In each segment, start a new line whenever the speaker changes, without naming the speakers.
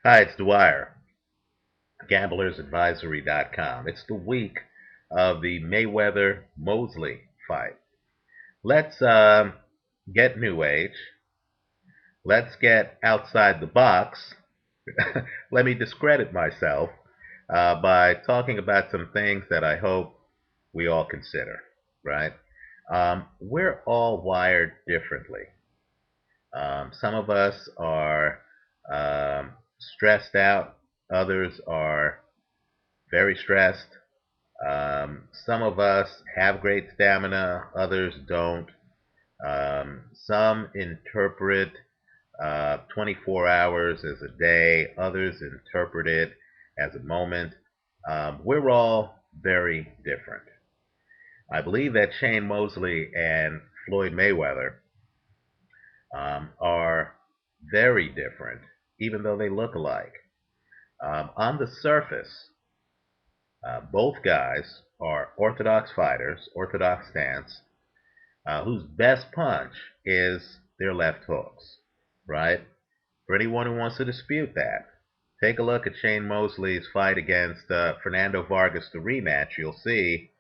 Hi, it's Dwyer, gamblersadvisory.com. It's the week of the Mayweather Mosley fight. Let's get new age. Let's get outside the box. Let me discredit myself by talking about some things that I hope we all consider, right? We're all wired differently. Some of us are stressed out, others are very stressed. Some of us have great stamina, others don't. Some interpret 24 hours as a day, others interpret it as a moment. We're all very different. I believe that Shane Mosley and Floyd Mayweather are very different, even though they look alike. On the surface, both guys are orthodox fighters, orthodox stance, whose best punch is their left hooks, right? For anyone who wants to dispute that, take a look at Shane Mosley's fight against Fernando Vargas, the rematch. You'll see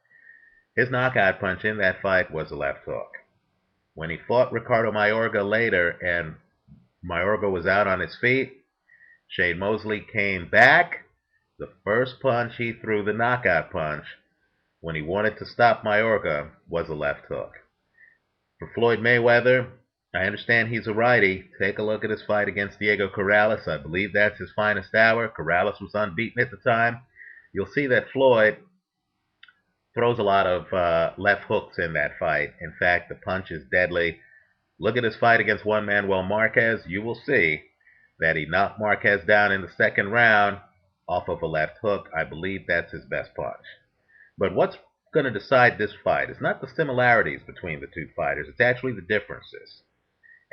his knockout punch in that fight was a left hook. When he fought Ricardo Mayorga later and Mayorga was out on his feet, Shane Mosley came back. The first punch he threw, the knockout punch, when he wanted to stop Mayorga, was a left hook. For Floyd Mayweather, I understand he's a righty. Take a look at his fight against Diego Corrales. I believe that's his finest hour. Corrales was unbeaten at the time. You'll see that Floyd throws a lot of left hooks in that fight. In fact, the punch is deadly. Look at his fight against Juan Manuel Marquez. You will see that he knocked Marquez down in the second round off of a left hook. I believe that's his best punch. But what's going to decide this fight is not the similarities between the two fighters. It's actually the differences.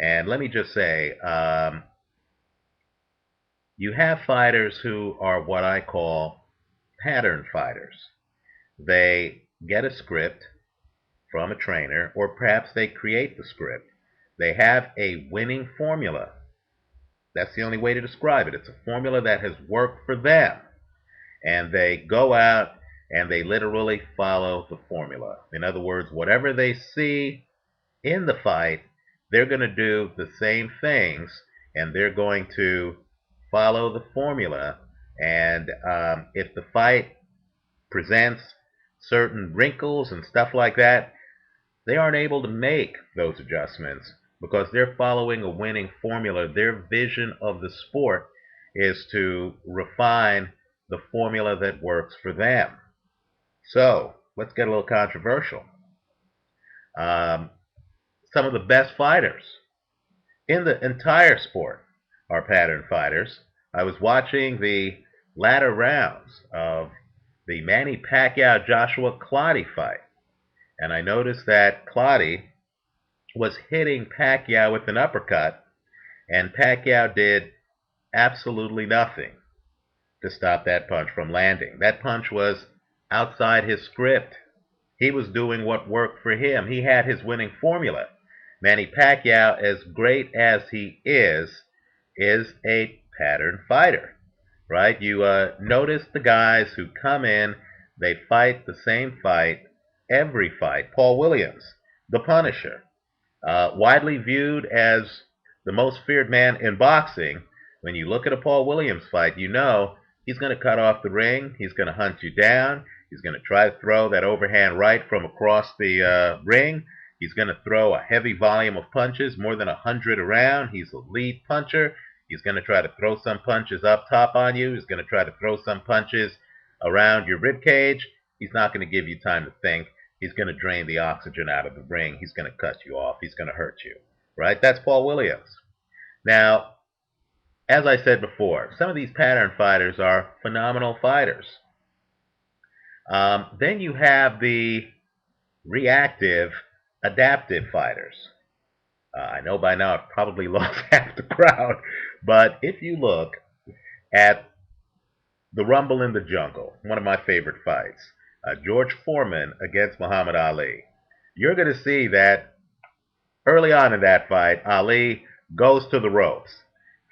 And let me just say, you have fighters who are what I call pattern fighters. They get a script from a trainer, or perhaps they create the script. They have a winning formula. That's the only way to describe it. It's a formula that has worked for them. And they go out and they literally follow the formula. In other words, whatever they see in the fight, they're going to do the same things and they're going to follow the formula. And if the fight presents certain wrinkles and stuff like that, they aren't able to make those adjustments because they're following a winning formula. Their vision of the sport is to refine the formula that works for them. So let's get a little controversial. Um, some of the best fighters in the entire sport are pattern fighters. I was watching the latter rounds of the Manny Pacquiao-Joshua Clottey fight, and I noticed that Clottey was hitting Pacquiao with an uppercut, and Pacquiao did absolutely nothing to stop that punch from landing. That punch was outside his script. He was doing what worked for him. He had his winning formula. Manny Pacquiao, as great as he is a pattern fighter, right? You notice the guys who come in, they fight the same fight every fight. Paul Williams, the Punisher, widely viewed as the most feared man in boxing. When you look at a Paul Williams fight, you know he's going to cut off the ring, he's going to hunt you down, he's going to try to throw that overhand right from across the ring. He's going to throw a heavy volume of punches, more than 100 around. He's a lead puncher. He's going to try to throw some punches up top on you. He's going to try to throw some punches around your rib cage. He's not going to give you time to think. He's going to drain the oxygen out of the ring. He's going to cut you off. He's going to hurt you, right? That's Paul Williams. Now, as I said before, some of these pattern fighters are phenomenal fighters. Then you have the reactive, adaptive fighters. I know by now I've probably lost half the crowd, but if you look at the Rumble in the Jungle, one of my favorite fights, George Foreman against Muhammad Ali, you're going to see that early on in that fight, Ali goes to the ropes.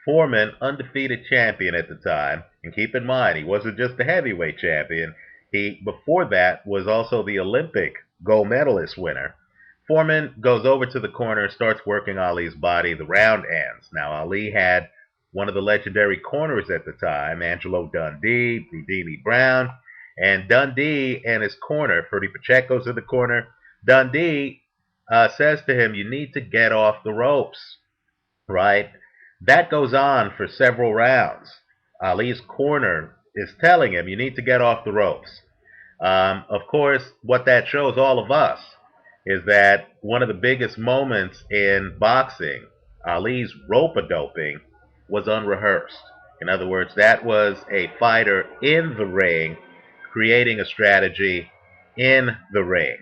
Foreman, undefeated champion at the time, and keep in mind, he wasn't just the heavyweight champion. He, before that, was also the Olympic gold medalist winner. Foreman goes over to the corner, starts working Ali's body. The round ends. Now, Ali had one of the legendary corners at the time, Angelo Dundee, Dini Brown, and Dundee and his corner, Ferdy Pacheco's in the corner. Dundee says to him, "You need to get off the ropes," right? That goes on for several rounds. Ali's corner is telling him, "You need to get off the ropes." Of course, what that shows all of us is that one of the biggest moments in boxing, Ali's rope-a-doping, was unrehearsed. In other words, that was a fighter in the ring creating a strategy in the ring.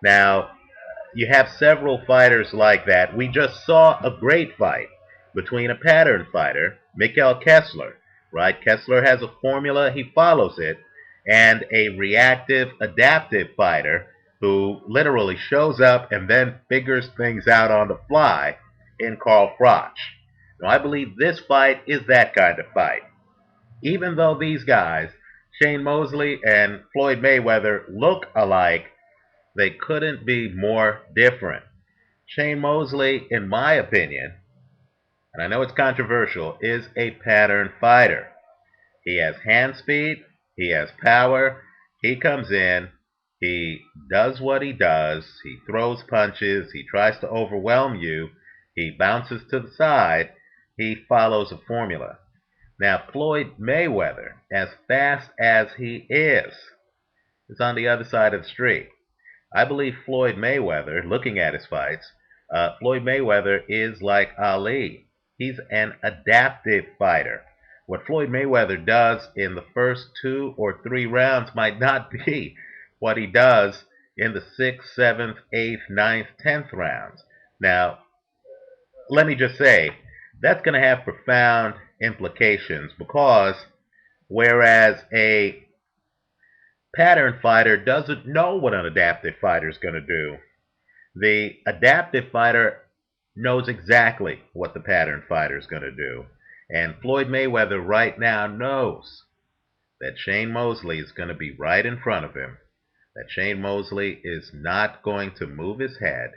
Now, you have several fighters like that. We just saw a great fight between a pattern fighter, Mikhail Kessler, right? Kessler has a formula, he follows it, and a reactive, adaptive fighter who literally shows up and then figures things out on the fly in Carl Froch. Now, I believe this fight is that kind of fight. Even though these guys, Shane Mosley and Floyd Mayweather, look alike, they couldn't be more different. Shane Mosley, in my opinion, and I know it's controversial, is a pattern fighter. He has hand speed, he has power, he comes in, he does what he does, he throws punches, he tries to overwhelm you, he bounces to the side, he follows a formula. Now, Floyd Mayweather, as fast as he is on the other side of the street. I believe Floyd Mayweather, looking at his fights, Floyd Mayweather is like Ali. He's an adaptive fighter. What Floyd Mayweather does in the first 2 or 3 rounds might not be what he does in the 6th, 7th, 8th, 9th, 10th rounds. Now, let me just say, that's going to have profound implications because whereas a pattern fighter doesn't know what an adaptive fighter is going to do, the adaptive fighter knows exactly what the pattern fighter is going to do. And Floyd Mayweather right now knows that Shane Mosley is going to be right in front of him, that Shane Mosley is not going to move his head.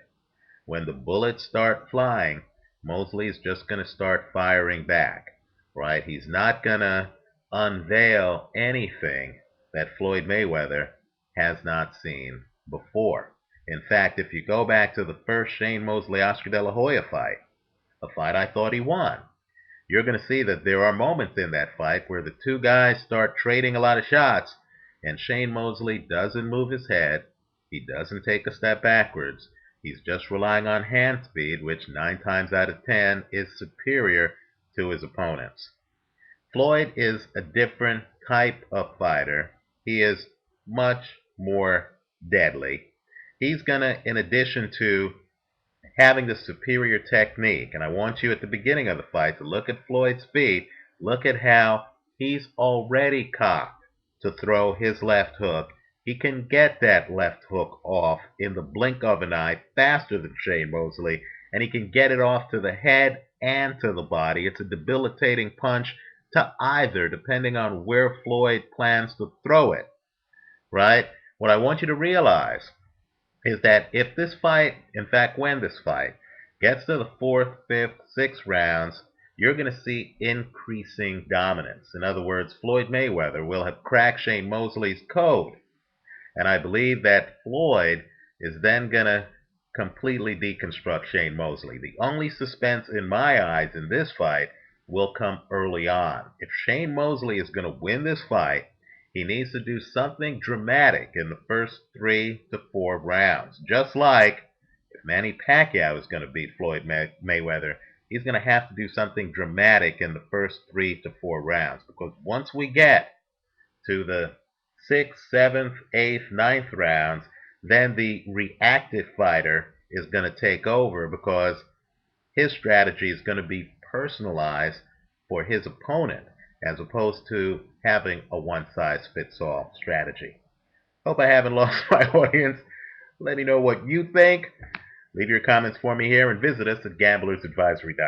When the bullets start flying, Mosley is just going to start firing back, right? He's not going to unveil anything that Floyd Mayweather has not seen before. In fact, if you go back to the first Shane Mosley-Oscar De La Hoya fight, a fight I thought he won, you're going to see that there are moments in that fight where the two guys start trading a lot of shots, and Shane Mosley doesn't move his head, he doesn't take a step backwards, he's just relying on hand speed, which 9 times out of 10 is superior to his opponents. Floyd is a different type of fighter. He is much more deadly. He's going to, in addition to having the superior technique, and I want you at the beginning of the fight to look at Floyd's feet, look at how he's already cocked to throw his left hook. He can get that left hook off in the blink of an eye faster than Shane Mosley, and he can get it off to the head and to the body. It's a debilitating punch to either, depending on where Floyd plans to throw it, right? What I want you to realize is that if this fight, in fact, when this fight gets to the 4th, 5th, 6th rounds, you're going to see increasing dominance. In other words, Floyd Mayweather will have cracked Shane Mosley's code. And I believe that Floyd is then going to completely deconstruct Shane Mosley. The only suspense in my eyes in this fight will come early on. If Shane Mosley is going to win this fight, he needs to do something dramatic in the first 3 to 4 rounds. Just like if Manny Pacquiao is going to beat Floyd Mayweather, he's going to have to do something dramatic in the first 3 to 4 rounds. Because once we get to the 6th, 7th, 8th, 9th rounds, then the reactive fighter is going to take over because his strategy is going to be personalized for his opponent as opposed to having a one-size-fits-all strategy. Hope I haven't lost my audience. Let me know what you think. Leave your comments for me here and visit us at gamblersadvisory.com.